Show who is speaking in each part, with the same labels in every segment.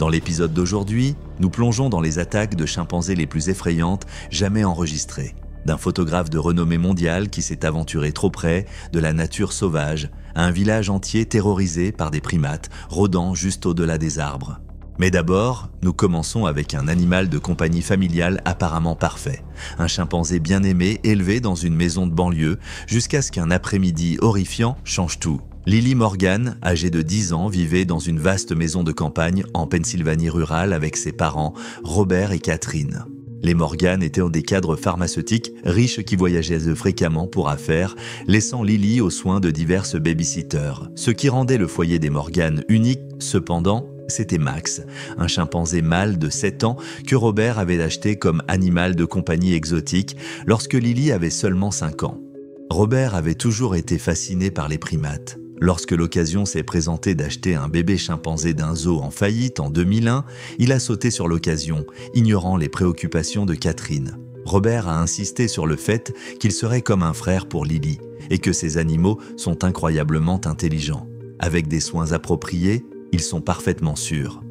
Speaker 1: Dans l'épisode d'aujourd'hui, nous plongeons dans les attaques de chimpanzés les plus effrayantes jamais enregistrées. D'un photographe de renommée mondiale qui s'est aventuré trop près de la nature sauvage, à un village entier terrorisé par des primates rôdant juste au-delà des arbres. Mais d'abord, nous commençons avec un animal de compagnie familiale apparemment parfait. Un chimpanzé bien aimé, élevé dans une maison de banlieue, jusqu'à ce qu'un après-midi horrifiant change tout. Lily Morgan, âgée de 10 ans, vivait dans une vaste maison de campagne en Pennsylvanie rurale avec ses parents, Robert et Catherine. Les Morgan étaient des cadres pharmaceutiques riches qui voyageaient fréquemment pour affaires, laissant Lily aux soins de diverses babysitters. Ce qui rendait le foyer des Morgan unique, cependant, c'était Max, un chimpanzé mâle de 7 ans que Robert avait acheté comme animal de compagnie exotique lorsque Lily avait seulement 5 ans. Robert avait toujours été fasciné par les primates. Lorsque l'occasion s'est présentée d'acheter un bébé chimpanzé d'un zoo en faillite en 2001, il a sauté sur l'occasion, ignorant les préoccupations de Catherine. Robert a insisté sur le fait qu'il serait comme un frère pour Lily et que ces animaux sont incroyablement intelligents. Avec des soins appropriés, ils sont parfaitement sûrs.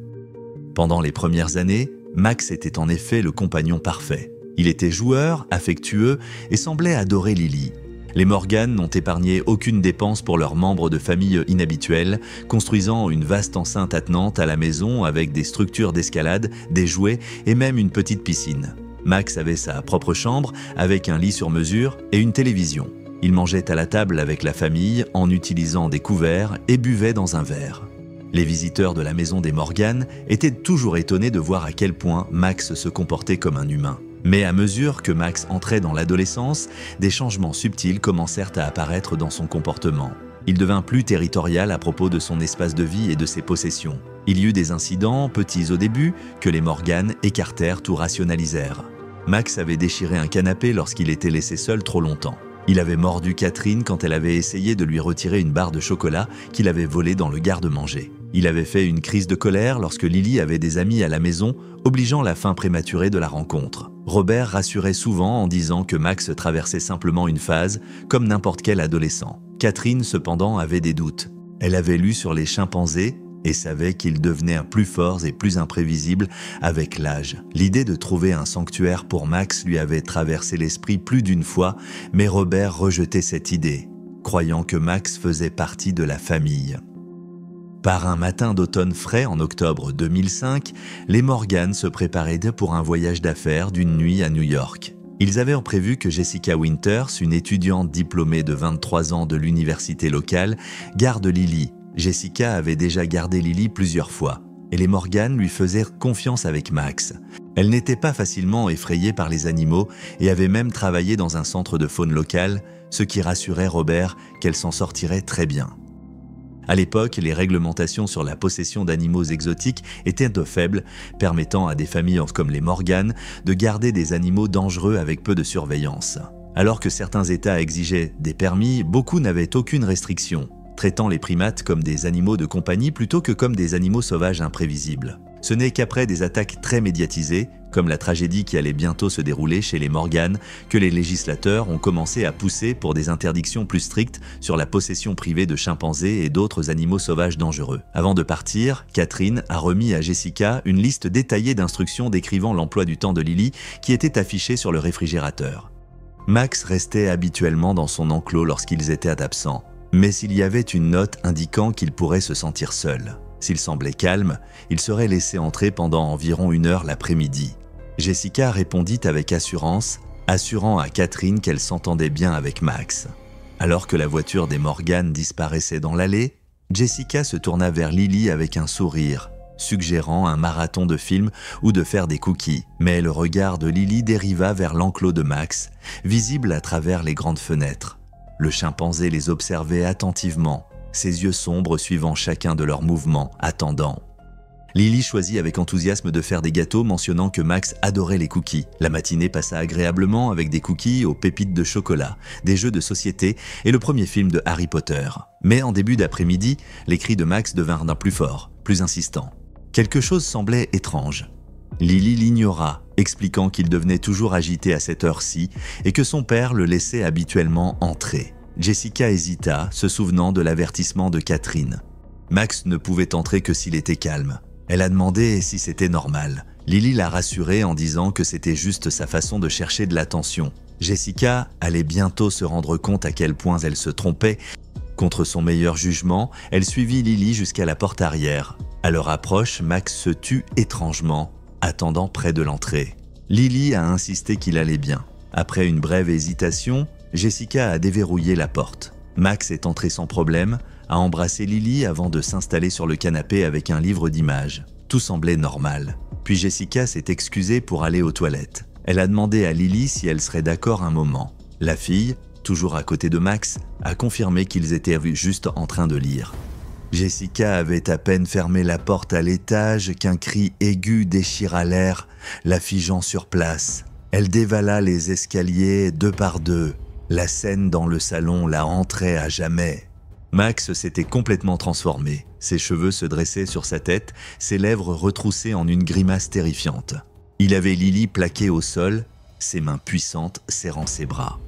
Speaker 1: Pendant les premières années, Max était en effet le compagnon parfait. Il était joueur, affectueux et semblait adorer Lily. Les Morgan n'ont épargné aucune dépense pour leurs membres de famille inhabituels, construisant une vaste enceinte attenante à la maison avec des structures d'escalade, des jouets et même une petite piscine. Max avait sa propre chambre avec un lit sur mesure et une télévision. Il mangeait à la table avec la famille en utilisant des couverts et buvait dans un verre. Les visiteurs de la maison des Morgan étaient toujours étonnés de voir à quel point Max se comportait comme un humain. Mais à mesure que Max entrait dans l'adolescence, des changements subtils commencèrent à apparaître dans son comportement. Il devint plus territorial à propos de son espace de vie et de ses possessions. Il y eut des incidents, petits au début, que les Morgan écartèrent ou rationalisèrent. Max avait déchiré un canapé lorsqu'il était laissé seul trop longtemps. Il avait mordu Catherine quand elle avait essayé de lui retirer une barre de chocolat qu'il avait volée dans le garde-manger. Il avait fait une crise de colère lorsque Lily avait des amis à la maison, obligeant la fin prématurée de la rencontre. Robert rassurait souvent en disant que Max traversait simplement une phase, comme n'importe quel adolescent. Catherine, cependant, avait des doutes. Elle avait lu sur les chimpanzés et savait qu'ils devenaient plus forts et plus imprévisibles avec l'âge. L'idée de trouver un sanctuaire pour Max lui avait traversé l'esprit plus d'une fois, mais Robert rejetait cette idée, croyant que Max faisait partie de la famille. Par un matin d'automne frais en octobre 2005, les Morgan se préparaient pour un voyage d'affaires d'une nuit à New York. Ils avaient prévu que Jessica Winters, une étudiante diplômée de 23 ans de l'université locale, garde Lily. Jessica avait déjà gardé Lily plusieurs fois, et les Morgan lui faisaient confiance avec Max. Elle n'était pas facilement effrayée par les animaux et avait même travaillé dans un centre de faune locale, ce qui rassurait Robert qu'elle s'en sortirait très bien. À l'époque, les réglementations sur la possession d'animaux exotiques étaient de faibles, permettant à des familles comme les Morgan de garder des animaux dangereux avec peu de surveillance. Alors que certains États exigeaient des permis, beaucoup n'avaient aucune restriction, traitant les primates comme des animaux de compagnie plutôt que comme des animaux sauvages imprévisibles. Ce n'est qu'après des attaques très médiatisées, comme la tragédie qui allait bientôt se dérouler chez les Morgan, que les législateurs ont commencé à pousser pour des interdictions plus strictes sur la possession privée de chimpanzés et d'autres animaux sauvages dangereux. Avant de partir, Catherine a remis à Jessica une liste détaillée d'instructions décrivant l'emploi du temps de Lily qui était affichée sur le réfrigérateur. Max restait habituellement dans son enclos lorsqu'ils étaient absents, mais s'il y avait une note indiquant qu'il pourrait se sentir seul. S'il semblait calme, il serait laissé entrer pendant environ 1 heure l'après-midi. Jessica répondit avec assurance, assurant à Catherine qu'elle s'entendait bien avec Max. Alors que la voiture des Morgan disparaissait dans l'allée, Jessica se tourna vers Lily avec un sourire, suggérant un marathon de films ou de faire des cookies. Mais le regard de Lily dériva vers l'enclos de Max, visible à travers les grandes fenêtres. Le chimpanzé les observait attentivement, ses yeux sombres suivant chacun de leurs mouvements, attendant. Lily choisit avec enthousiasme de faire des gâteaux, mentionnant que Max adorait les cookies. La matinée passa agréablement avec des cookies aux pépites de chocolat, des jeux de société et le premier film de Harry Potter. Mais en début d'après-midi, les cris de Max devinrent plus forts, plus insistants. Quelque chose semblait étrange. Lily l'ignora, expliquant qu'il devenait toujours agité à cette heure-ci et que son père le laissait habituellement entrer. Jessica hésita, se souvenant de l'avertissement de Catherine. Max ne pouvait entrer que s'il était calme. Elle a demandé si c'était normal. Lily l'a rassurée en disant que c'était juste sa façon de chercher de l'attention. Jessica allait bientôt se rendre compte à quel point elle se trompait. Contre son meilleur jugement, elle suivit Lily jusqu'à la porte arrière. À leur approche, Max se tut étrangement, attendant près de l'entrée. Lily a insisté qu'il allait bien. Après une brève hésitation, Jessica a déverrouillé la porte. Max est entré sans problème, a embrassé Lily avant de s'installer sur le canapé avec un livre d'images. Tout semblait normal. Puis Jessica s'est excusée pour aller aux toilettes. Elle a demandé à Lily si elle serait d'accord un moment. La fille, toujours à côté de Max, a confirmé qu'ils étaient juste en train de lire. Jessica avait à peine fermé la porte à l'étage qu'un cri aigu déchira l'air, la figeant sur place. Elle dévala les escaliers deux par deux. La scène dans le salon la hantrait à jamais. Max s'était complètement transformé. Ses cheveux se dressaient sur sa tête, ses lèvres retroussées en une grimace terrifiante. Il avait Lily plaquée au sol, ses mains puissantes serrant ses bras.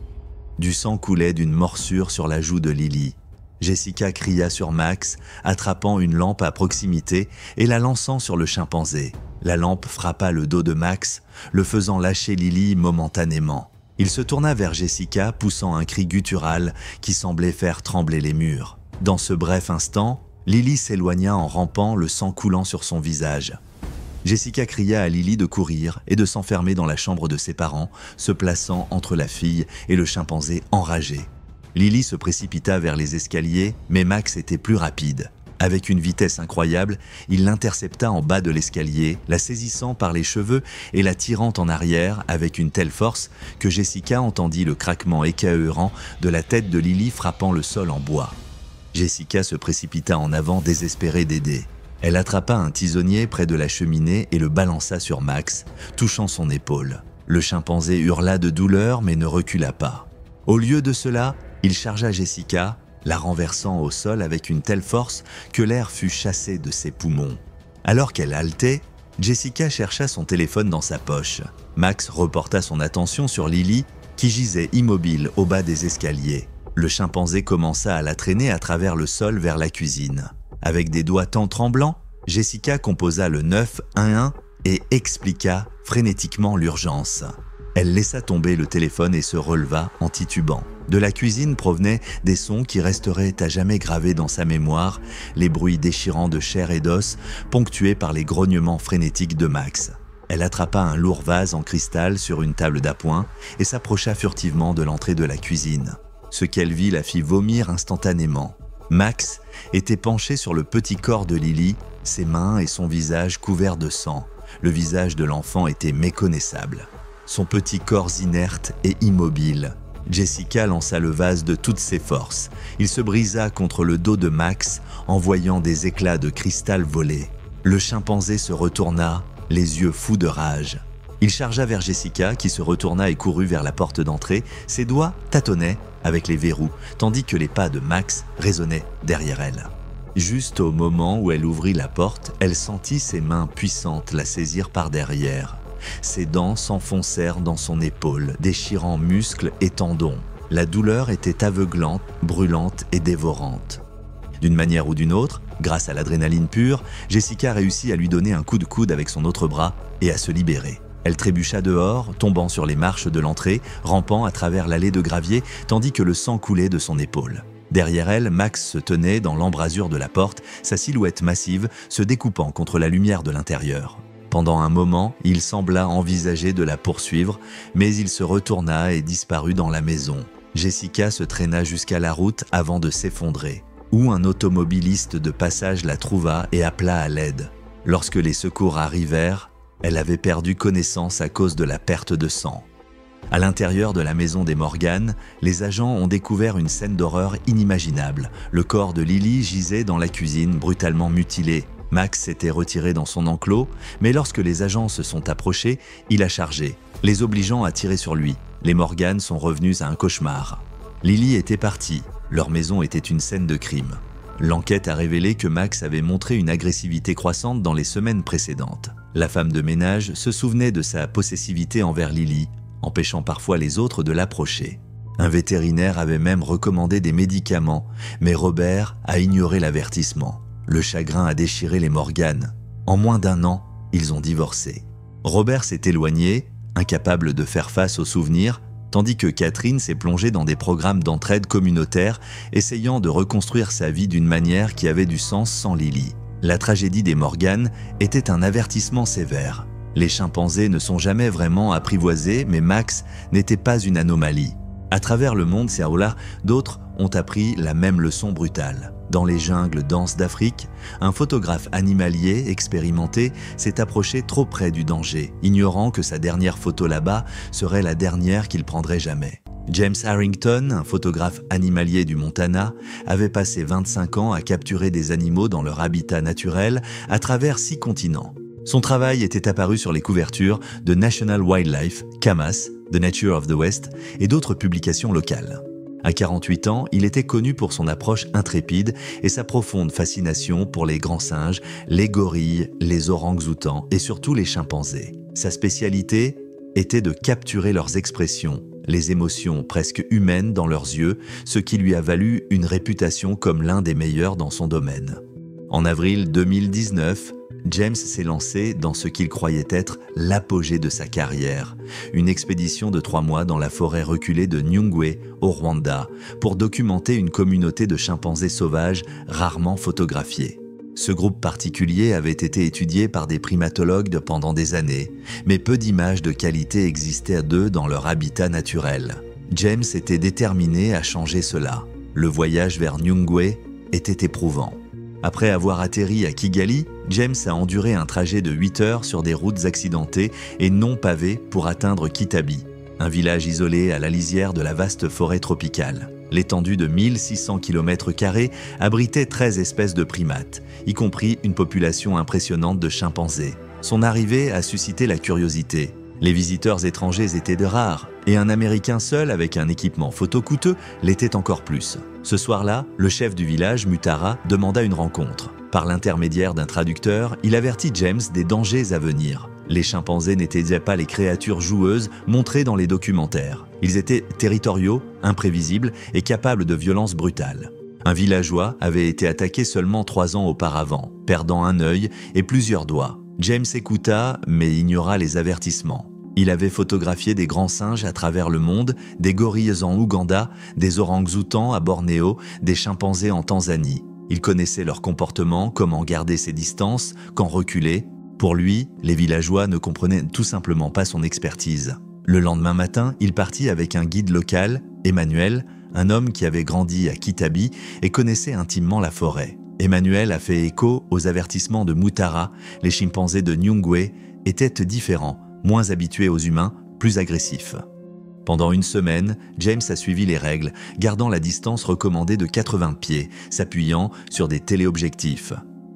Speaker 1: Du sang coulait d'une morsure sur la joue de Lily. Jessica cria sur Max, attrapant une lampe à proximité et la lançant sur le chimpanzé. La lampe frappa le dos de Max, le faisant lâcher Lily momentanément. Il se tourna vers Jessica, poussant un cri guttural qui semblait faire trembler les murs. Dans ce bref instant, Lily s'éloigna en rampant, le sang coulant sur son visage. Jessica cria à Lily de courir et de s'enfermer dans la chambre de ses parents, se plaçant entre la fille et le chimpanzé enragé. Lily se précipita vers les escaliers, mais Max était plus rapide. Avec une vitesse incroyable, il l'intercepta en bas de l'escalier, la saisissant par les cheveux et la tirant en arrière avec une telle force que Jessica entendit le craquement écailleurant de la tête de Lily frappant le sol en bois. Jessica se précipita en avant, désespérée d'aider. Elle attrapa un tisonnier près de la cheminée et le balança sur Max, touchant son épaule. Le chimpanzé hurla de douleur mais ne recula pas. Au lieu de cela, il chargea Jessica, la renversant au sol avec une telle force que l'air fut chassé de ses poumons. Alors qu'elle haletait, Jessica chercha son téléphone dans sa poche. Max reporta son attention sur Lily, qui gisait immobile au bas des escaliers. Le chimpanzé commença à la traîner à travers le sol vers la cuisine. Avec des doigts tant tremblants, Jessica composa le 911 et expliqua frénétiquement l'urgence. Elle laissa tomber le téléphone et se releva en titubant. De la cuisine provenaient des sons qui resteraient à jamais gravés dans sa mémoire, les bruits déchirants de chair et d'os, ponctués par les grognements frénétiques de Max. Elle attrapa un lourd vase en cristal sur une table d'appoint et s'approcha furtivement de l'entrée de la cuisine. Ce qu'elle vit la fit vomir instantanément. Max était penché sur le petit corps de Lily, ses mains et son visage couverts de sang. Le visage de l'enfant était méconnaissable. Son petit corps inerte et immobile. Jessica lança le vase de toutes ses forces. Il se brisa contre le dos de Max, envoyant des éclats de cristal voler. Le chimpanzé se retourna, les yeux fous de rage. Il chargea vers Jessica, qui se retourna et courut vers la porte d'entrée. Ses doigts tâtonnaient avec les verrous, tandis que les pas de Max résonnaient derrière elle. Juste au moment où elle ouvrit la porte, elle sentit ses mains puissantes la saisir par derrière. Ses dents s'enfoncèrent dans son épaule, déchirant muscles et tendons. La douleur était aveuglante, brûlante et dévorante. D'une manière ou d'une autre, grâce à l'adrénaline pure, Jessica réussit à lui donner un coup de coude avec son autre bras et à se libérer. Elle trébucha dehors, tombant sur les marches de l'entrée, rampant à travers l'allée de gravier, tandis que le sang coulait de son épaule. Derrière elle, Max se tenait dans l'embrasure de la porte, sa silhouette massive se découpant contre la lumière de l'intérieur. Pendant un moment, il sembla envisager de la poursuivre, mais il se retourna et disparut dans la maison. Jessica se traîna jusqu'à la route avant de s'effondrer, où un automobiliste de passage la trouva et appela à l'aide. Lorsque les secours arrivèrent, elle avait perdu connaissance à cause de la perte de sang. À l'intérieur de la maison des Morgan, les agents ont découvert une scène d'horreur inimaginable. Le corps de Lily gisait dans la cuisine, brutalement mutilé. Max s'était retiré dans son enclos, mais lorsque les agents se sont approchés, il a chargé, les obligeant à tirer sur lui. Les Morgan sont revenus à un cauchemar. Lily était partie, leur maison était une scène de crime. L'enquête a révélé que Max avait montré une agressivité croissante dans les semaines précédentes. La femme de ménage se souvenait de sa possessivité envers Lily, empêchant parfois les autres de l'approcher. Un vétérinaire avait même recommandé des médicaments, mais Robert a ignoré l'avertissement. Le chagrin a déchiré les Morgan. En moins d'1 an, ils ont divorcé. Robert s'est éloigné, incapable de faire face aux souvenirs, tandis que Catherine s'est plongée dans des programmes d'entraide communautaire, essayant de reconstruire sa vie d'une manière qui avait du sens sans Lily. La tragédie des Morgan était un avertissement sévère. Les chimpanzés ne sont jamais vraiment apprivoisés, mais Max n'était pas une anomalie. À travers le monde Serroula, d'autres ont appris la même leçon brutale. Dans les jungles denses d'Afrique, un photographe animalier expérimenté s'est approché trop près du danger, ignorant que sa dernière photo là-bas serait la dernière qu'il prendrait jamais. James Harrington, un photographe animalier du Montana, avait passé 25 ans à capturer des animaux dans leur habitat naturel à travers 6 continents. Son travail était apparu sur les couvertures de National Wildlife, Camas, The Nature of the West et d'autres publications locales. À 48 ans, il était connu pour son approche intrépide et sa profonde fascination pour les grands singes, les gorilles, les orang-outans et surtout les chimpanzés. Sa spécialité était de capturer leurs expressions, les émotions presque humaines dans leurs yeux, ce qui lui a valu une réputation comme l'un des meilleurs dans son domaine. En avril 2019, James s'est lancé dans ce qu'il croyait être l'apogée de sa carrière, une expédition de 3 mois dans la forêt reculée de Nyungwe, au Rwanda, pour documenter une communauté de chimpanzés sauvages rarement photographiés. Ce groupe particulier avait été étudié par des primatologues pendant des années, mais peu d'images de qualité existaient d'eux dans leur habitat naturel. James était déterminé à changer cela. Le voyage vers Nyungwe était éprouvant. Après avoir atterri à Kigali, James a enduré un trajet de 8 heures sur des routes accidentées et non pavées pour atteindre Kitabi, un village isolé à la lisière de la vaste forêt tropicale. L'étendue de 1600 km² abritait 13 espèces de primates, y compris une population impressionnante de chimpanzés. Son arrivée a suscité la curiosité. Les visiteurs étrangers étaient de rares, et un Américain seul avec un équipement photo coûteux l'était encore plus. Ce soir-là, le chef du village, Mutara, demanda une rencontre. Par l'intermédiaire d'un traducteur, il avertit James des dangers à venir. Les chimpanzés n'étaient pas les créatures joueuses montrées dans les documentaires. Ils étaient territoriaux, imprévisibles et capables de violences brutales. Un villageois avait été attaqué seulement 3 ans auparavant, perdant un œil et plusieurs doigts. James écouta, mais ignora les avertissements. Il avait photographié des grands singes à travers le monde, des gorilles en Ouganda, des orang-outans à Bornéo, des chimpanzés en Tanzanie. Il connaissait leur comportement, comment garder ses distances, quand reculer. Pour lui, les villageois ne comprenaient tout simplement pas son expertise. Le lendemain matin, il partit avec un guide local, Emmanuel, un homme qui avait grandi à Kitabi et connaissait intimement la forêt. Emmanuel a fait écho aux avertissements de Mutara. Les chimpanzés de Nyungwe étaient différents, moins habitués aux humains, plus agressifs. Pendant une semaine, James a suivi les règles, gardant la distance recommandée de 80 pieds, s'appuyant sur des téléobjectifs.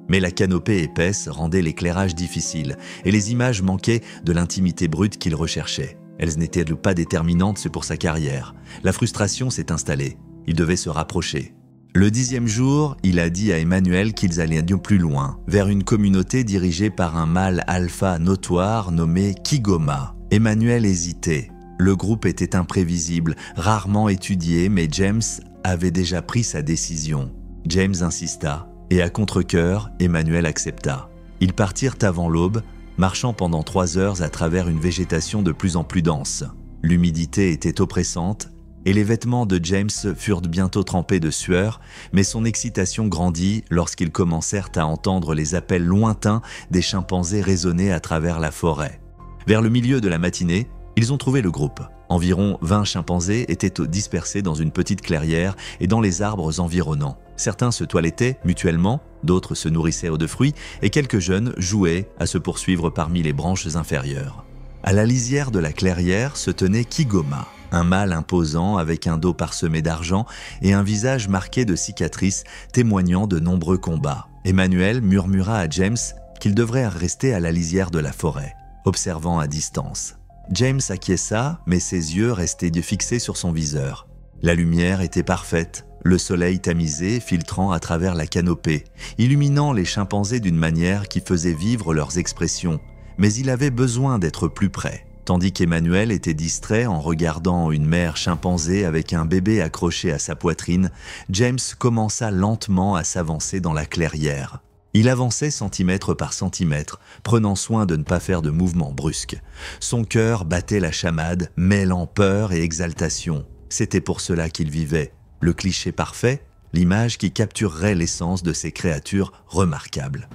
Speaker 1: Mais la canopée épaisse rendait l'éclairage difficile et les images manquaient de l'intimité brute qu'il recherchait. Elles n'étaient pas déterminantes pour sa carrière. La frustration s'est installée. Il devait se rapprocher. Le 10e jour, il a dit à Emmanuel qu'ils allaient plus loin, vers une communauté dirigée par un mâle alpha notoire nommé Kigoma. Emmanuel hésitait. Le groupe était imprévisible, rarement étudié, mais James avait déjà pris sa décision. James insista, et à contre-cœur, Emmanuel accepta. Ils partirent avant l'aube, marchant pendant 3 heures à travers une végétation de plus en plus dense. L'humidité était oppressante, et les vêtements de James furent bientôt trempés de sueur, mais son excitation grandit lorsqu'ils commencèrent à entendre les appels lointains des chimpanzés résonner à travers la forêt. Vers le milieu de la matinée, ils ont trouvé le groupe. Environ 20 chimpanzés étaient dispersés dans une petite clairière et dans les arbres environnants. Certains se toilettaient mutuellement, d'autres se nourrissaient de fruits et quelques jeunes jouaient à se poursuivre parmi les branches inférieures. À la lisière de la clairière se tenait Kigoma, un mâle imposant avec un dos parsemé d'argent et un visage marqué de cicatrices témoignant de nombreux combats. Emmanuel murmura à James qu'il devrait rester à la lisière de la forêt, observant à distance. James acquiesça, mais ses yeux restaient fixés sur son viseur. La lumière était parfaite, le soleil tamisé filtrant à travers la canopée, illuminant les chimpanzés d'une manière qui faisait vivre leurs expressions, mais il avait besoin d'être plus près. Tandis qu'Emmanuel était distrait en regardant une mère chimpanzé avec un bébé accroché à sa poitrine, James commença lentement à s'avancer dans la clairière. Il avançait centimètre par centimètre, prenant soin de ne pas faire de mouvements brusques. Son cœur battait la chamade, mêlant peur et exaltation. C'était pour cela qu'il vivait. Le cliché parfait, l'image qui capturerait l'essence de ces créatures remarquables.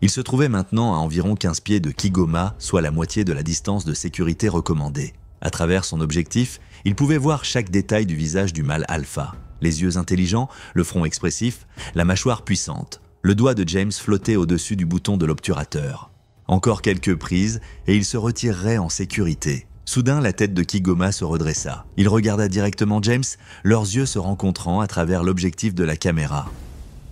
Speaker 1: Il se trouvait maintenant à environ 15 pieds de Kigoma, soit la moitié de la distance de sécurité recommandée. À travers son objectif, il pouvait voir chaque détail du visage du mâle alpha. Les yeux intelligents, le front expressif, la mâchoire puissante. Le doigt de James flottait au-dessus du bouton de l'obturateur. Encore quelques prises et il se retirerait en sécurité. Soudain, la tête de Kigoma se redressa. Il regarda directement James, leurs yeux se rencontrant à travers l'objectif de la caméra.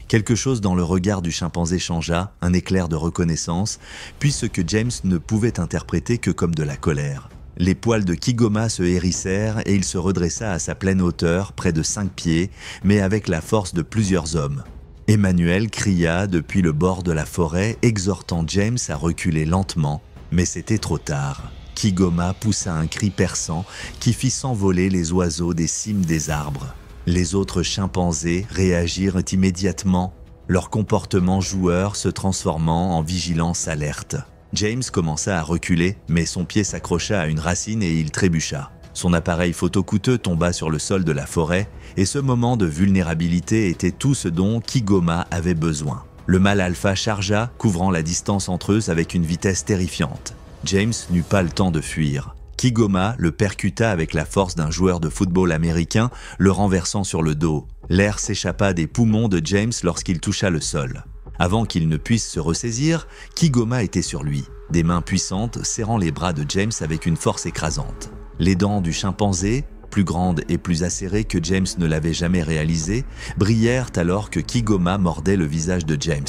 Speaker 1: Quelque chose dans le regard du chimpanzé changea, un éclair de reconnaissance, puis ce que James ne pouvait interpréter que comme de la colère. Les poils de Kigoma se hérissèrent et il se redressa à sa pleine hauteur, près de 5 pieds, mais avec la force de plusieurs hommes. Emmanuel cria depuis le bord de la forêt, exhortant James à reculer lentement, mais c'était trop tard. Kigoma poussa un cri perçant qui fit s'envoler les oiseaux des cimes des arbres. Les autres chimpanzés réagirent immédiatement, leur comportement joueur se transformant en vigilance alerte. James commença à reculer, mais son pied s'accrocha à une racine et il trébucha. Son appareil photo coûteux tomba sur le sol de la forêt et ce moment de vulnérabilité était tout ce dont Kigoma avait besoin. Le mâle alpha chargea, couvrant la distance entre eux avec une vitesse terrifiante. James n'eut pas le temps de fuir. Kigoma le percuta avec la force d'un joueur de football américain, le renversant sur le dos. L'air s'échappa des poumons de James lorsqu'il toucha le sol. Avant qu'il ne puisse se ressaisir, Kigoma était sur lui, des mains puissantes serrant les bras de James avec une force écrasante. Les dents du chimpanzé, plus grandes et plus acérées que James ne l'avait jamais réalisé, brillèrent alors que Kigoma mordait le visage de James.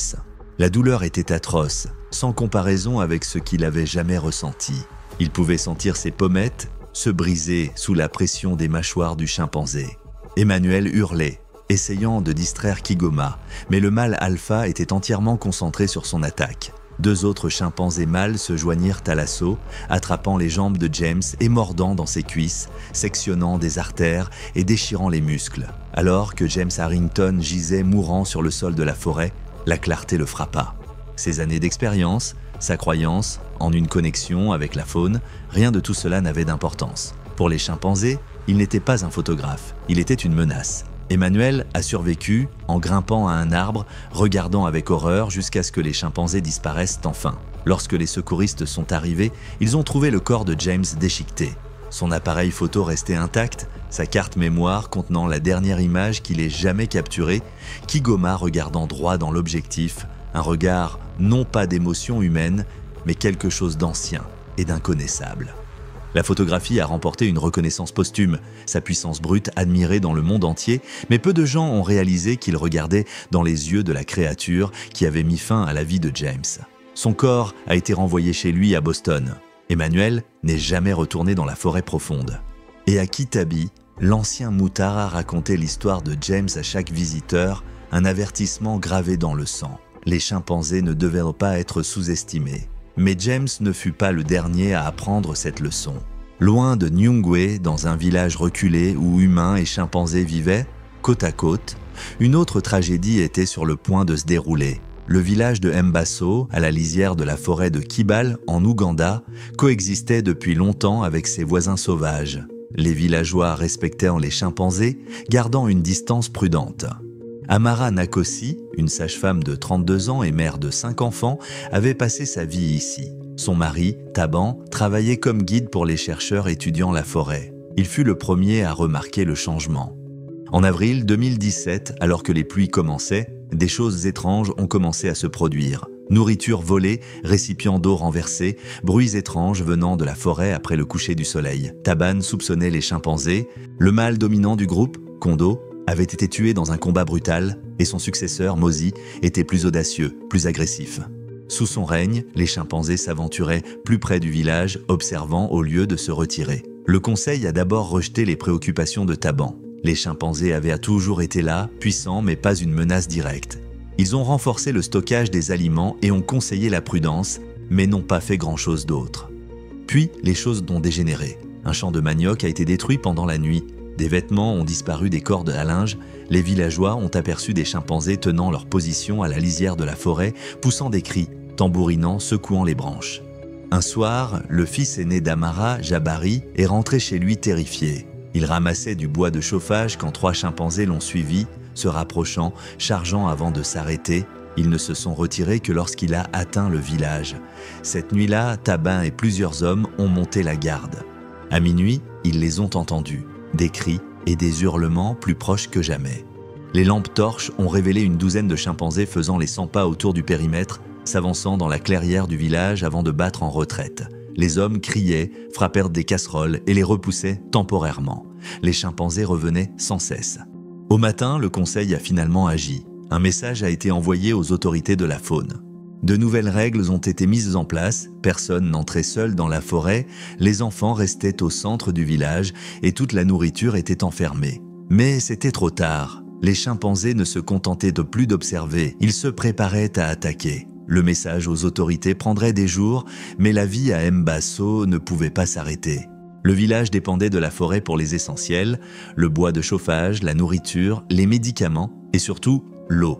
Speaker 1: La douleur était atroce, sans comparaison avec ce qu'il avait jamais ressenti. Il pouvait sentir ses pommettes se briser sous la pression des mâchoires du chimpanzé. Emmanuel hurlait, essayant de distraire Kigoma, mais le mâle alpha était entièrement concentré sur son attaque. 2 autres chimpanzés mâles se joignirent à l'assaut, attrapant les jambes de James et mordant dans ses cuisses, sectionnant des artères et déchirant les muscles. Alors que James Harrington gisait mourant sur le sol de la forêt, la clarté le frappa. Ses années d'expérience, sa croyance en une connexion avec la faune, rien de tout cela n'avait d'importance. Pour les chimpanzés, il n'était pas un photographe, il était une menace. Emmanuel a survécu en grimpant à un arbre, regardant avec horreur jusqu'à ce que les chimpanzés disparaissent enfin. Lorsque les secouristes sont arrivés, ils ont trouvé le corps de James déchiqueté. Son appareil photo restait intact, sa carte mémoire contenant la dernière image qu'il ait jamais capturée, Kigoma regardant droit dans l'objectif, un regard non pas d'émotion humaine, mais quelque chose d'ancien et d'inconnaissable. La photographie a remporté une reconnaissance posthume, sa puissance brute admirée dans le monde entier, mais peu de gens ont réalisé qu'il regardait dans les yeux de la créature qui avait mis fin à la vie de James. Son corps a été renvoyé chez lui à Boston. Emmanuel n'est jamais retourné dans la forêt profonde. Et à Kitabi, l'ancien moutard a raconté l'histoire de James à chaque visiteur, un avertissement gravé dans le sang. Les chimpanzés ne devaient pas être sous-estimés. Mais James ne fut pas le dernier à apprendre cette leçon. Loin de Nyungwe, dans un village reculé où humains et chimpanzés vivaient, côte à côte, une autre tragédie était sur le point de se dérouler. Le village de Mbasso, à la lisière de la forêt de Kibale, en Ouganda, coexistait depuis longtemps avec ses voisins sauvages. Les villageois respectèrent les chimpanzés, gardant une distance prudente. Amara Nakosi, une sage-femme de 32 ans et mère de 5 enfants, avait passé sa vie ici. Son mari, Taban, travaillait comme guide pour les chercheurs étudiant la forêt. Il fut le premier à remarquer le changement. En avril 2017, alors que les pluies commençaient, des choses étranges ont commencé à se produire. Nourriture volée, récipients d'eau renversés, bruits étranges venant de la forêt après le coucher du soleil. Taban soupçonnait les chimpanzés. Le mâle dominant du groupe, Kondo, avait été tué dans un combat brutal et son successeur, Mozi, était plus audacieux, plus agressif. Sous son règne, les chimpanzés s'aventuraient plus près du village, observant au lieu de se retirer. Le conseil a d'abord rejeté les préoccupations de Taban. Les chimpanzés avaient toujours été là, puissants mais pas une menace directe. Ils ont renforcé le stockage des aliments et ont conseillé la prudence, mais n'ont pas fait grand-chose d'autre. Puis, les choses ont dégénéré. Un champ de manioc a été détruit pendant la nuit. Des vêtements ont disparu des cordes à linge, les villageois ont aperçu des chimpanzés tenant leur position à la lisière de la forêt, poussant des cris, tambourinant, secouant les branches. Un soir, le fils aîné d'Amara, Jabari, est rentré chez lui terrifié. Il ramassait du bois de chauffage quand 3 chimpanzés l'ont suivi, se rapprochant, chargeant avant de s'arrêter. Ils ne se sont retirés que lorsqu'il a atteint le village. Cette nuit-là, Tabin et plusieurs hommes ont monté la garde. À minuit, ils les ont entendus, des cris et des hurlements plus proches que jamais. Les lampes torches ont révélé une douzaine de chimpanzés faisant les 100 pas autour du périmètre, s'avançant dans la clairière du village avant de battre en retraite. Les hommes criaient, frappèrent des casseroles et les repoussaient temporairement. Les chimpanzés revenaient sans cesse. Au matin, le conseil a finalement agi. Un message a été envoyé aux autorités de la faune. De nouvelles règles ont été mises en place, personne n'entrait seul dans la forêt, les enfants restaient au centre du village et toute la nourriture était enfermée. Mais c'était trop tard. Les chimpanzés ne se contentaient de plus d'observer, ils se préparaient à attaquer. Le message aux autorités prendrait des jours, mais la vie à Mbasso ne pouvait pas s'arrêter. Le village dépendait de la forêt pour les essentiels, le bois de chauffage, la nourriture, les médicaments et surtout l'eau.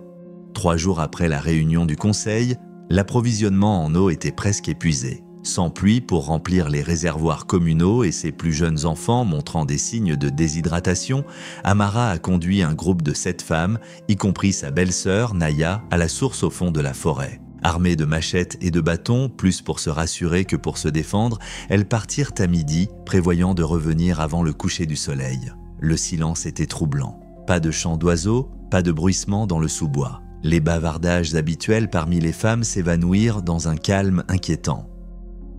Speaker 1: 3 jours après la réunion du conseil, l'approvisionnement en eau était presque épuisé. Sans pluie pour remplir les réservoirs communaux et ses plus jeunes enfants montrant des signes de déshydratation, Amara a conduit un groupe de 7 femmes, y compris sa belle-sœur Naya, à la source au fond de la forêt. Armées de machettes et de bâtons, plus pour se rassurer que pour se défendre, elles partirent à midi, prévoyant de revenir avant le coucher du soleil. Le silence était troublant. Pas de chant d'oiseaux, pas de bruissement dans le sous-bois. Les bavardages habituels parmi les femmes s'évanouirent dans un calme inquiétant.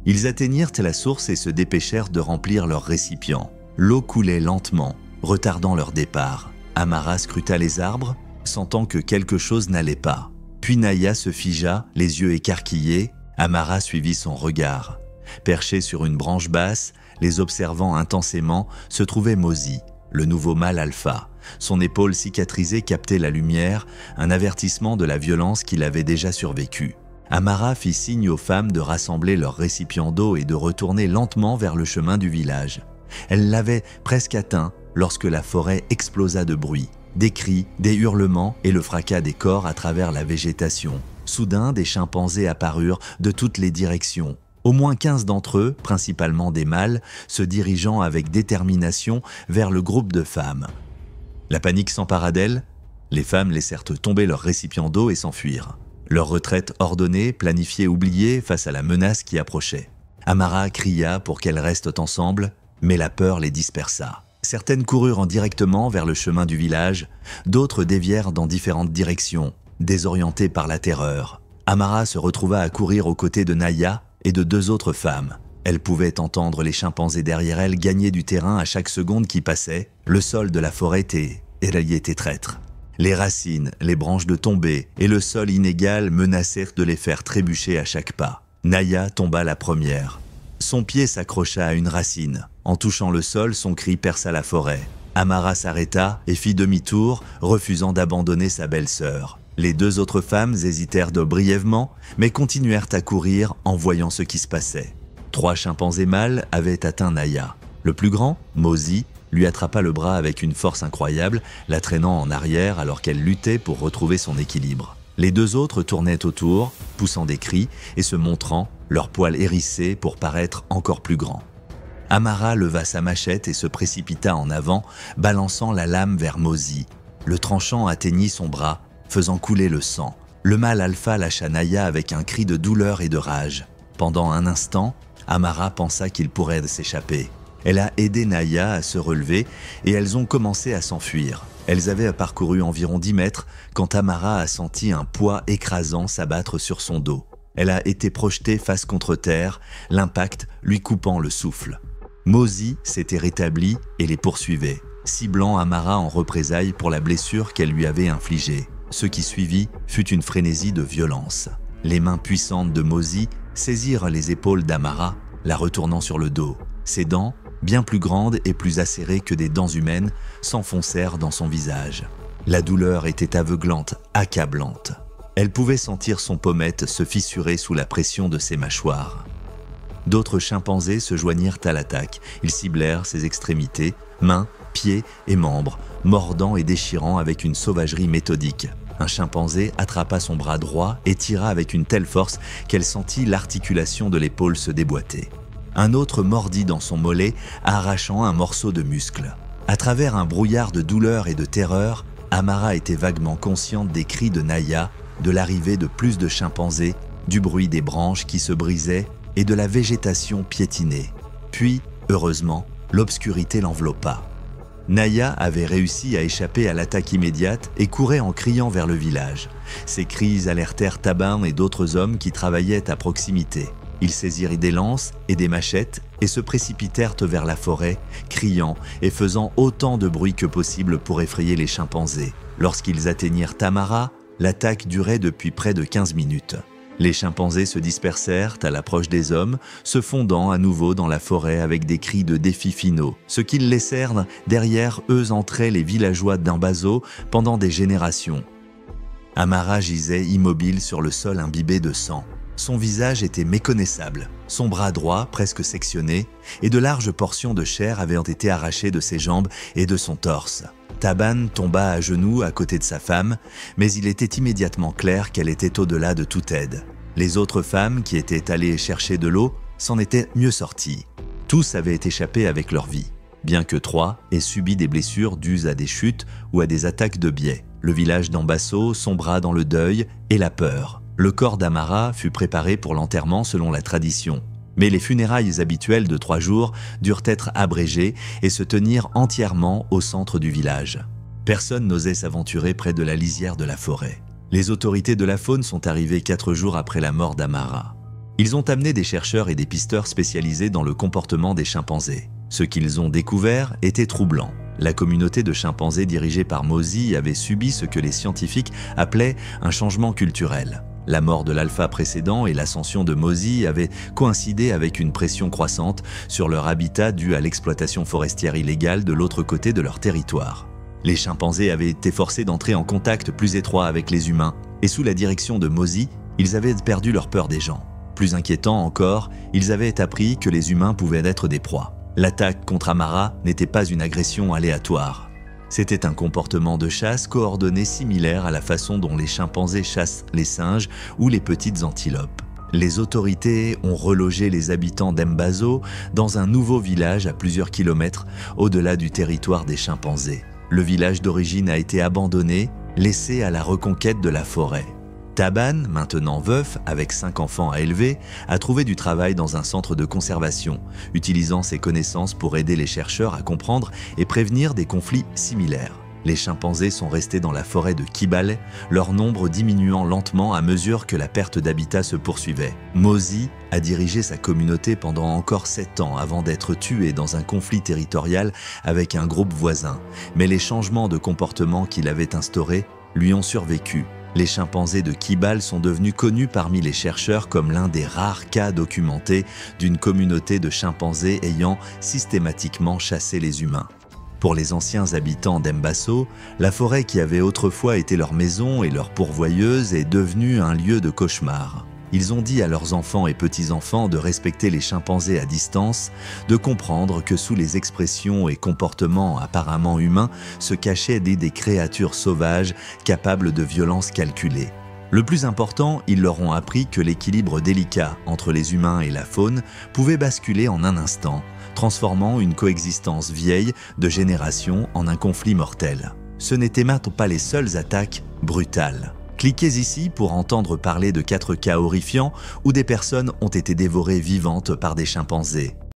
Speaker 1: Ils atteignirent la source et se dépêchèrent de remplir leurs récipients. L'eau coulait lentement, retardant leur départ. Amara scruta les arbres, sentant que quelque chose n'allait pas. Puis Naya se figea, les yeux écarquillés. Amara suivit son regard. Perché sur une branche basse, les observant intensément, se trouvait Mozi, le nouveau mâle alpha. Son épaule cicatrisée captait la lumière, un avertissement de la violence qu'il avait déjà survécu. Amara fit signe aux femmes de rassembler leurs récipients d'eau et de retourner lentement vers le chemin du village. Elle l'avait presque atteint lorsque la forêt explosa de bruit. Des cris, des hurlements et le fracas des corps à travers la végétation. Soudain, des chimpanzés apparurent de toutes les directions. Au moins 15 d'entre eux, principalement des mâles, se dirigeant avec détermination vers le groupe de femmes. La panique s'empara d'elles. Les femmes laissèrent tomber leurs récipients d'eau et s'enfuirent. Leur retraite ordonnée, planifiée, oubliée face à la menace qui approchait. Amara cria pour qu'elles restent ensemble, mais la peur les dispersa. Certaines coururent directement vers le chemin du village, d'autres dévièrent dans différentes directions, désorientées par la terreur. Amara se retrouva à courir aux côtés de Naya et de 2 autres femmes. Elle pouvait entendre les chimpanzés derrière elle gagner du terrain à chaque seconde qui passait. Le sol de la forêt était traître. Les racines, les branches de tombée et le sol inégal menacèrent de les faire trébucher à chaque pas. Naya tomba la première. Son pied s'accrocha à une racine. En touchant le sol, son cri perça la forêt. Amara s'arrêta et fit demi-tour, refusant d'abandonner sa belle-sœur. Les 2 autres femmes hésitèrent brièvement, mais continuèrent à courir en voyant ce qui se passait. 3 chimpanzés mâles avaient atteint Naya. Le plus grand, Mozi, lui attrapa le bras avec une force incroyable, la traînant en arrière alors qu'elle luttait pour retrouver son équilibre. Les 2 autres tournaient autour, poussant des cris et se montrant, leurs poils hérissés pour paraître encore plus grands. Amara leva sa machette et se précipita en avant, balançant la lame vers Mozi. Le tranchant atteignit son bras, faisant couler le sang. Le mâle alpha lâcha Naya avec un cri de douleur et de rage. Pendant un instant, Amara pensa qu'il pourrait s'échapper. Elle a aidé Naya à se relever et elles ont commencé à s'enfuir. Elles avaient parcouru environ 10 mètres quand Amara a senti un poids écrasant s'abattre sur son dos. Elle a été projetée face contre terre, l'impact lui coupant le souffle. Mozi s'était rétabli et les poursuivait, ciblant Amara en représailles pour la blessure qu'elle lui avait infligée. Ce qui suivit fut une frénésie de violence. Les mains puissantes de Mozi saisirent les épaules d'Amara, la retournant sur le dos. Ses dents, bien plus grandes et plus acérées que des dents humaines, s'enfoncèrent dans son visage. La douleur était aveuglante, accablante. Elle pouvait sentir son pommette se fissurer sous la pression de ses mâchoires. D'autres chimpanzés se joignirent à l'attaque. Ils ciblèrent ses extrémités, mains, pieds et membres, mordant et déchirant avec une sauvagerie méthodique. Un chimpanzé attrapa son bras droit et tira avec une telle force qu'elle sentit l'articulation de l'épaule se déboîter. Un autre mordit dans son mollet, arrachant un morceau de muscle. À travers un brouillard de douleur et de terreur, Amara était vaguement consciente des cris de Naya, de l'arrivée de plus de chimpanzés, du bruit des branches qui se brisaient et de la végétation piétinée. Puis, heureusement, l'obscurité l'enveloppa. Naya avait réussi à échapper à l'attaque immédiate et courait en criant vers le village. Ses cris alertèrent Taban et d'autres hommes qui travaillaient à proximité. Ils saisirent des lances et des machettes et se précipitèrent vers la forêt, criant et faisant autant de bruit que possible pour effrayer les chimpanzés. Lorsqu'ils atteignirent Tamara, l'attaque durait depuis près de 15 minutes. Les chimpanzés se dispersèrent à l'approche des hommes, se fondant à nouveau dans la forêt avec des cris de défi finaux. Ce qu'ils laissèrent derrière eux entraient les villageois d'Ambazo pendant des générations. Amara gisait immobile sur le sol imbibé de sang. Son visage était méconnaissable, son bras droit presque sectionné, et de larges portions de chair avaient été arrachées de ses jambes et de son torse. Taban tomba à genoux à côté de sa femme, mais il était immédiatement clair qu'elle était au-delà de toute aide. Les autres femmes qui étaient allées chercher de l'eau s'en étaient mieux sorties. Tous avaient échappé avec leur vie, bien que 3 aient subi des blessures dues à des chutes ou à des attaques de biais. Le village d'Ambasso sombra dans le deuil et la peur. Le corps d'Amara fut préparé pour l'enterrement selon la tradition. Mais les funérailles habituelles de 3 jours durent être abrégées et se tenir entièrement au centre du village. Personne n'osait s'aventurer près de la lisière de la forêt. Les autorités de la faune sont arrivées 4 jours après la mort d'Amara. Ils ont amené des chercheurs et des pisteurs spécialisés dans le comportement des chimpanzés. Ce qu'ils ont découvert était troublant. La communauté de chimpanzés dirigée par Mozi avait subi ce que les scientifiques appelaient un changement culturel. La mort de l'alpha précédent et l'ascension de Mozi avaient coïncidé avec une pression croissante sur leur habitat due à l'exploitation forestière illégale de l'autre côté de leur territoire. Les chimpanzés avaient été forcés d'entrer en contact plus étroit avec les humains et sous la direction de Mozi, ils avaient perdu leur peur des gens. Plus inquiétant encore, ils avaient appris que les humains pouvaient être des proies. L'attaque contre Amara n'était pas une agression aléatoire. C'était un comportement de chasse coordonné similaire à la façon dont les chimpanzés chassent les singes ou les petites antilopes. Les autorités ont relogé les habitants d'Ambazo dans un nouveau village à plusieurs kilomètres au-delà du territoire des chimpanzés. Le village d'origine a été abandonné, laissé à la reconquête de la forêt. Taban, maintenant veuf, avec 5 enfants à élever, a trouvé du travail dans un centre de conservation, utilisant ses connaissances pour aider les chercheurs à comprendre et prévenir des conflits similaires. Les chimpanzés sont restés dans la forêt de Kibale, leur nombre diminuant lentement à mesure que la perte d'habitat se poursuivait. Mozi a dirigé sa communauté pendant encore 7 ans avant d'être tué dans un conflit territorial avec un groupe voisin, mais les changements de comportement qu'il avait instaurés lui ont survécu. Les chimpanzés de Kibale sont devenus connus parmi les chercheurs comme l'un des rares cas documentés d'une communauté de chimpanzés ayant systématiquement chassé les humains. Pour les anciens habitants d'Ambasso, la forêt qui avait autrefois été leur maison et leur pourvoyeuse est devenue un lieu de cauchemar. Ils ont dit à leurs enfants et petits-enfants de respecter les chimpanzés à distance, de comprendre que sous les expressions et comportements apparemment humains se cachaient des créatures sauvages capables de violences calculées. Le plus important, ils leur ont appris que l'équilibre délicat entre les humains et la faune pouvait basculer en un instant, transformant une coexistence vieille de générations en un conflit mortel. Ce n'étaient maintenant pas les seules attaques brutales. Cliquez ici pour entendre parler de 4 cas horrifiants où des personnes ont été dévorées vivantes par des chimpanzés.